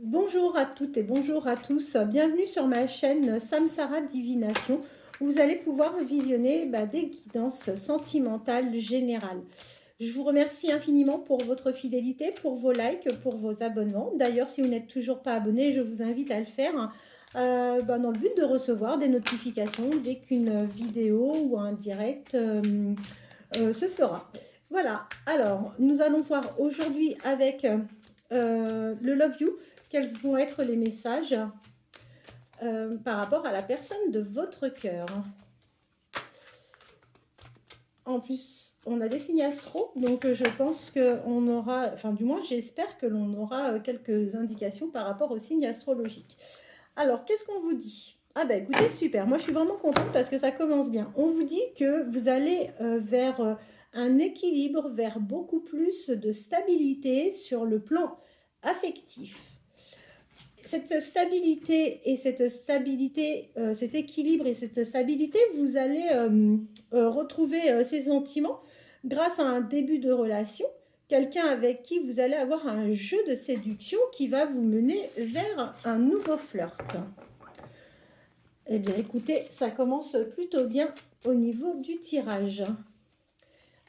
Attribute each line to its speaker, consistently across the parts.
Speaker 1: Bonjour à toutes et bonjour à tous. Bienvenue sur ma chaîne Samsara Divination où vous allez pouvoir visionner des guidances sentimentales générales. Je vous remercie infiniment pour votre fidélité, pour vos likes, pour vos abonnements. D'ailleurs, si vous n'êtes toujours pas abonné, je vous invite à le faire dans le but de recevoir des notifications dès qu'une vidéo ou un direct se fera. Voilà, alors nous allons voir aujourd'hui avec le Love You quels vont être les messages par rapport à la personne de votre cœur. En plus, on a des signes astro, donc je pense qu'on aura, enfin du moins j'espère que l'on aura quelques indications par rapport aux signes astrologiques. Alors, qu'est-ce qu'on vous dit? Ah ben écoutez, super, moi je suis vraiment contente parce que ça commence bien. On vous dit que vous allez vers un équilibre, vers beaucoup plus de stabilité sur le plan affectif. Cette stabilité et cette stabilité, cet équilibre et cette stabilité, vous allez retrouver ces sentiments grâce à un début de relation, quelqu'un avec qui vous allez avoir un jeu de séduction qui va vous mener vers un nouveau flirt. Eh bien, écoutez, ça commence plutôt bien au niveau du tirage.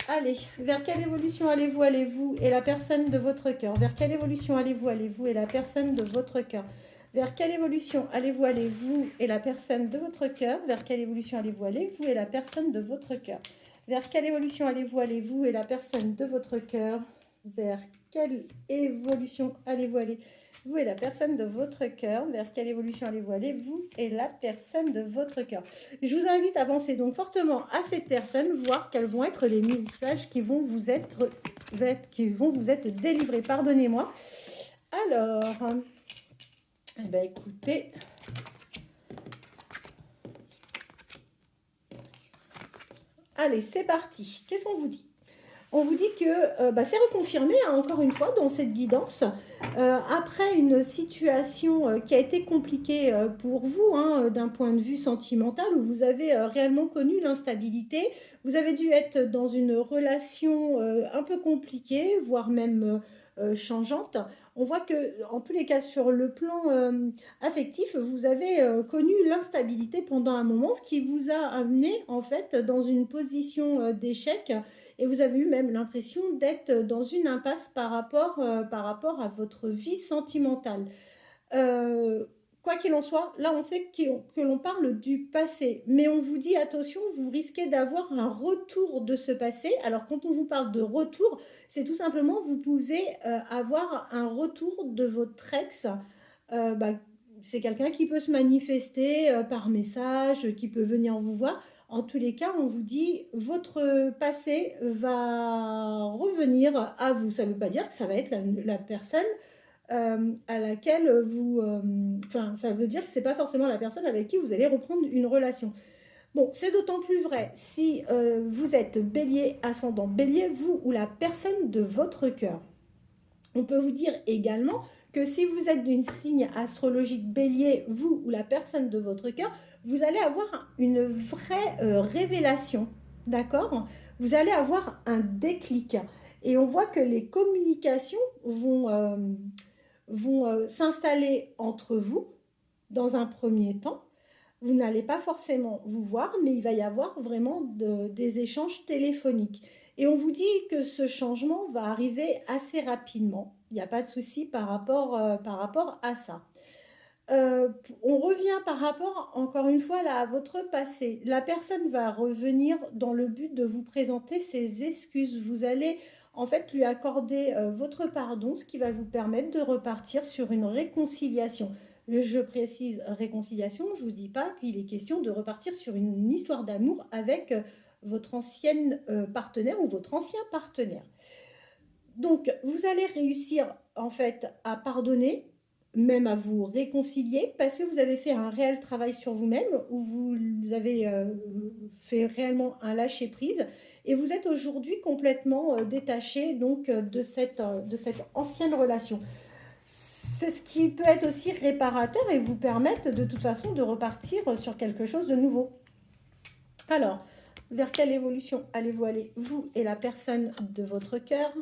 Speaker 1: Allez, vers quelle évolution allez-vous et la personne de votre cœur? Vers quelle évolution allez-vous et la personne de votre cœur? Vers quelle évolution allez-vous et la personne de votre cœur? Vers quelle évolution allez-vous et la personne de votre cœur? Vers quelle évolution allez-vous et la personne de votre cœur? Vers quelle évolution allez-vous et la personne de votre cœur? Vers quelle évolution allez-vous et la personne de votre cœur? Je vous invite à penser donc fortement à cette personne, voir quels vont être les messages qui vont vous être délivrés. Pardonnez-moi. Alors, eh ben écoutez, allez, c'est parti. Qu'est-ce qu'on vous dit? On vous dit que c'est reconfirmé, encore une fois, dans cette guidance, après une situation qui a été compliquée pour vous, d'un point de vue sentimental, où vous avez réellement connu l'instabilité. Vous avez dû être dans une relation un peu compliquée, voire même changeante. On voit que, en tous les cas, sur le plan affectif, vous avez connu l'instabilité pendant un moment, ce qui vous a amené, en fait, dans une position d'échec. Et vous avez eu même l'impression d'être dans une impasse par rapport à votre vie sentimentale. Euh, Quoi qu'il en soit, là on sait que l'on parle du passé, mais on vous dit attention, vous risquez d'avoir un retour de ce passé. Alors quand on vous parle de retour, c'est tout simplement vous pouvez avoir un retour de votre ex. Euh, bah, c'est quelqu'un qui peut se manifester par message, qui peut venir vous voir. En tous les cas, on vous dit votre passé va revenir à vous. Ça ne veut pas dire que ça va être la personne à laquelle vous... Enfin, ça veut dire que ce n'est pas forcément la personne avec qui vous allez reprendre une relation. Bon, c'est d'autant plus vrai si vous êtes bélier, ascendant bélier, vous ou la personne de votre cœur. On peut vous dire également que si vous êtes d'une signe astrologique bélier, vous ou la personne de votre cœur, vous allez avoir une vraie révélation, d'accord? Vous allez avoir un déclic. Et on voit que les communications vont s'installer entre vous dans un premier temps. Vous n'allez pas forcément vous voir, mais il va y avoir vraiment des échanges téléphoniques. Et on vous dit que ce changement va arriver assez rapidement. Il n'y a pas de souci par rapport à ça. On revient par rapport, encore une fois, là, à votre passé. La personne va revenir dans le but de vous présenter ses excuses. Vous allez en fait lui accorder votre pardon, ce qui va vous permettre de repartir sur une réconciliation. Je précise réconciliation, je ne vous dis pas qu'il est question de repartir sur une histoire d'amour avec votre ancienne partenaire ou votre ancien partenaire. Donc, vous allez réussir en fait à pardonner, même à vous réconcilier, parce que vous avez fait un réel travail sur vous-même, où vous avez fait réellement un lâcher-prise, et vous êtes aujourd'hui complètement détaché donc de cette ancienne relation. C'est ce qui peut être aussi réparateur et vous permettre de toute façon de repartir sur quelque chose de nouveau. Alors, vers quelle évolution allez-vous aller, vous et la personne de votre cœur?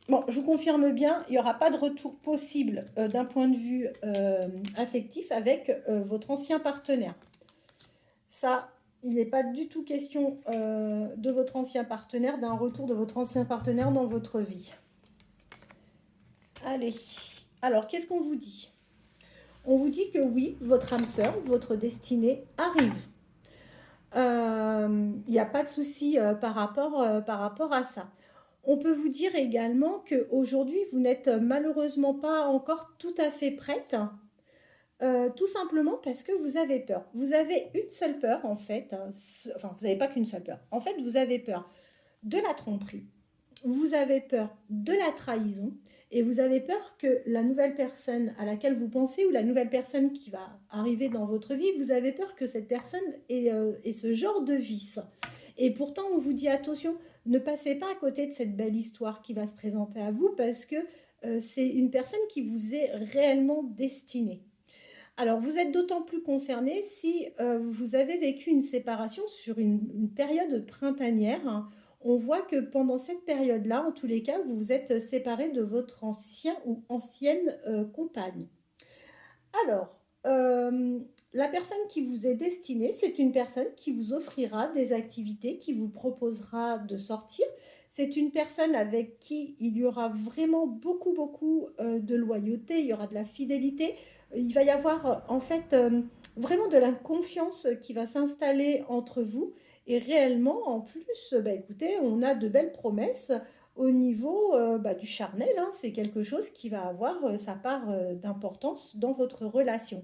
Speaker 1: Bon, je vous confirme bien, il n'y aura pas de retour possible d'un point de vue affectif avec votre ancien partenaire. Ça, il n'est pas du tout question de votre ancien partenaire, d'un retour de votre ancien partenaire dans votre vie. Allez, alors qu'est-ce qu'on vous dit? On vous dit que oui, votre âme sœur, votre destinée arrive. Il n'y a pas de souci par rapport à ça. On peut vous dire également qu'aujourd'hui, vous n'êtes malheureusement pas encore tout à fait prête, tout simplement parce que vous avez peur. Vous avez une seule peur, en fait. Enfin, vous n'avez pas qu'une seule peur. En fait, vous avez peur de la tromperie, vous avez peur de la trahison, et vous avez peur que la nouvelle personne à laquelle vous pensez ou la nouvelle personne qui va arriver dans votre vie, vous avez peur que cette personne ait ce genre de vice. Et pourtant, on vous dit attention, ne passez pas à côté de cette belle histoire qui va se présenter à vous parce que c'est une personne qui vous est réellement destinée. Alors, vous êtes d'autant plus concerné si vous avez vécu une séparation sur une période printanière, hein. On voit que pendant cette période-là, en tous les cas, vous vous êtes séparé de votre ancien ou ancienne compagne. Alors, la personne qui vous est destinée, c'est une personne qui vous offrira des activités, qui vous proposera de sortir. C'est une personne avec qui il y aura vraiment beaucoup, beaucoup de loyauté, il y aura de la fidélité. Il va y avoir en fait vraiment de la confiance qui va s'installer entre vous. Et réellement, en plus, bah, écoutez, on a de belles promesses au niveau du charnel, hein. C'est quelque chose qui va avoir sa part d'importance dans votre relation.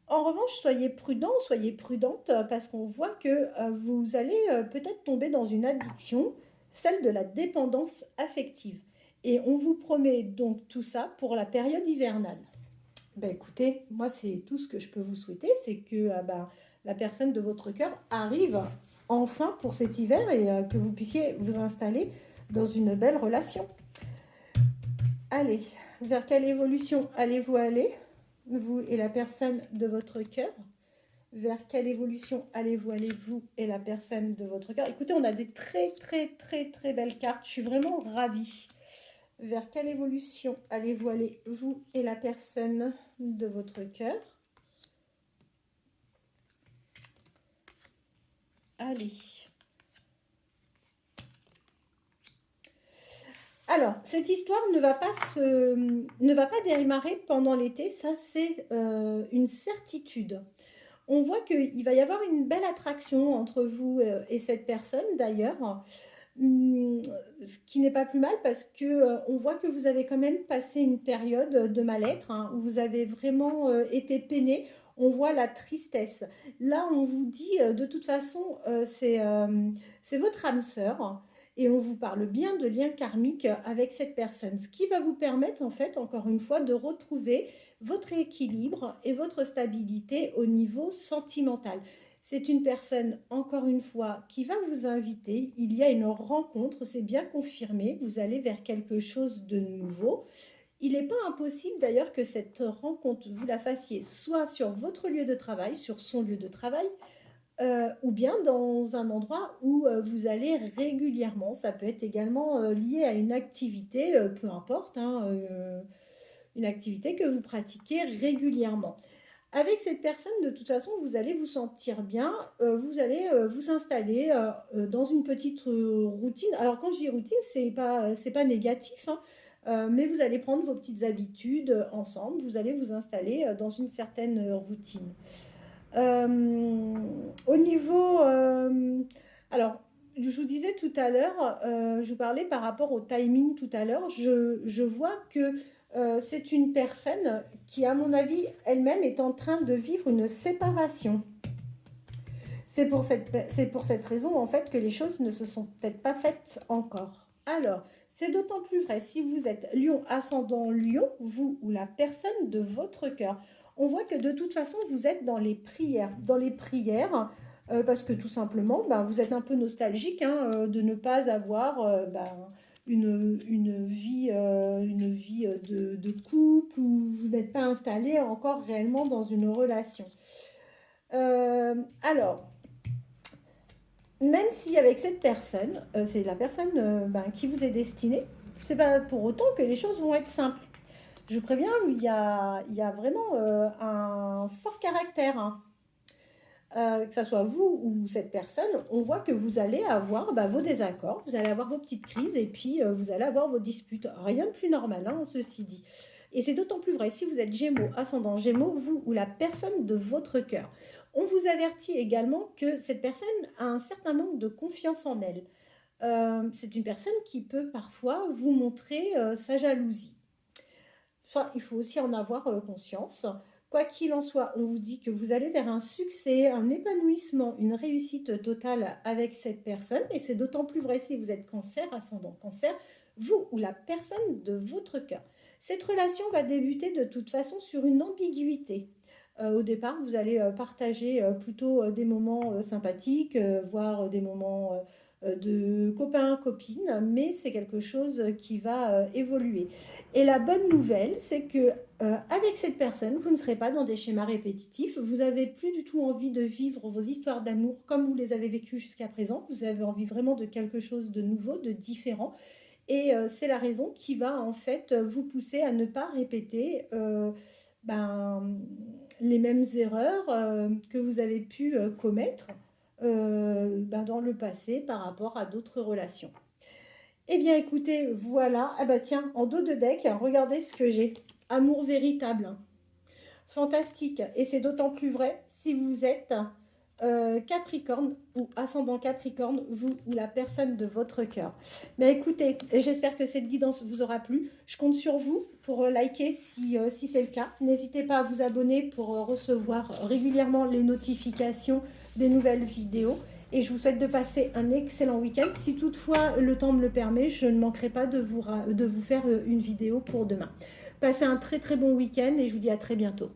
Speaker 1: En revanche, soyez prudent, soyez prudente, parce qu'on voit que vous allez peut-être tomber dans une addiction, celle de la dépendance affective. Et on vous promet donc tout ça pour la période hivernale. Ben écoutez, moi c'est tout ce que je peux vous souhaiter, c'est que la personne de votre cœur arrive enfin pour cet hiver et que vous puissiez vous installer dans une belle relation. Allez, vers quelle évolution allez-vous aller, vous et la personne de votre cœur? Vers quelle évolution allez-vous aller, vous et la personne de votre cœur? Écoutez, on a des très très très très belles cartes, je suis vraiment ravie. Vers quelle évolution allez-vous aller, vous et la personne de votre cœur? Allez. Alors, cette histoire ne va pas démarrer pendant l'été, ça c'est une certitude. On voit qu'il va y avoir une belle attraction entre vous et cette personne d'ailleurs. Ce qui n'est pas plus mal parce que on voit que vous avez quand même passé une période de mal-être, hein, où vous avez vraiment été peiné. On voit la tristesse. Là, on vous dit de toute façon, c'est votre âme sœur et on vous parle bien de lien karmique avec cette personne, ce qui va vous permettre en fait, encore une fois, de retrouver votre équilibre et votre stabilité au niveau sentimental. C'est une personne, encore une fois, qui va vous inviter. Il y a une rencontre, c'est bien confirmé. Vous allez vers quelque chose de nouveau. Il n'est pas impossible d'ailleurs que cette rencontre, vous la fassiez soit sur votre lieu de travail, sur son lieu de travail, ou bien dans un endroit où vous allez régulièrement. Ça peut être également lié à une activité, peu importe, hein, une activité que vous pratiquez régulièrement. Avec cette personne, de toute façon, vous allez vous sentir bien, vous allez vous installer dans une petite routine. Alors quand je dis routine, c'est pas négatif, hein, mais vous allez prendre vos petites habitudes ensemble, vous allez vous installer dans une certaine routine. Au niveau... alors, je vous disais tout à l'heure, je vous parlais par rapport au timing tout à l'heure, je vois que c'est une personne qui, à mon avis, elle-même est en train de vivre une séparation. C'est pour cette raison, en fait, que les choses ne se sont peut-être pas faites encore. Alors, c'est d'autant plus vrai si vous êtes Lion, ascendant Lion, vous ou la personne de votre cœur. On voit que de toute façon, vous êtes dans les prières. Dans les prières, parce que tout simplement, vous êtes un peu nostalgique, hein, de ne pas avoir une vie de couple où vous n'êtes pas installé encore réellement dans une relation. Alors, même si avec cette personne, c'est la personne qui vous est destinée, c'est pas pour autant que les choses vont être simples. Je vous préviens, il y a vraiment un fort caractère, hein. Que ce soit vous ou cette personne, on voit que vous allez avoir vos désaccords, vous allez avoir vos petites crises et puis vous allez avoir vos disputes. Rien de plus normal, hein, ceci dit. Et c'est d'autant plus vrai si vous êtes Gémeaux, ascendant Gémeaux, vous ou la personne de votre cœur. On vous avertit également que cette personne a un certain manque de confiance en elle. C'est une personne qui peut parfois vous montrer sa jalousie. Enfin, il faut aussi en avoir conscience. Quoi qu'il en soit, on vous dit que vous allez vers un succès, un épanouissement, une réussite totale avec cette personne. Et c'est d'autant plus vrai si vous êtes cancer, ascendant cancer, vous ou la personne de votre cœur. Cette relation va débuter de toute façon sur une ambiguïté. Au départ, vous allez partager plutôt des moments sympathiques, voire des moments de copains, copines, mais c'est quelque chose qui va évoluer. Et la bonne nouvelle, c'est que avec cette personne, vous ne serez pas dans des schémas répétitifs, vous n'avez plus du tout envie de vivre vos histoires d'amour comme vous les avez vécues jusqu'à présent, vous avez envie vraiment de quelque chose de nouveau, de différent, et c'est la raison qui va en fait vous pousser à ne pas répéter les mêmes erreurs que vous avez pu commettre dans le passé par rapport à d'autres relations. Eh bien, écoutez, voilà. Ah bah tiens, en dos de deck, regardez ce que j'ai. Amour véritable. Fantastique. Et c'est d'autant plus vrai si vous êtes Capricorne ou ascendant Capricorne, vous ou la personne de votre cœur. Mais écoutez, j'espère que cette guidance vous aura plu. Je compte sur vous pour liker si c'est le cas. N'hésitez pas à vous abonner pour recevoir régulièrement les notifications des nouvelles vidéos. Et je vous souhaite de passer un excellent week-end. Si toutefois le temps me le permet, je ne manquerai pas de vous faire une vidéo pour demain. Passez un très très bon week-end et je vous dis à très bientôt.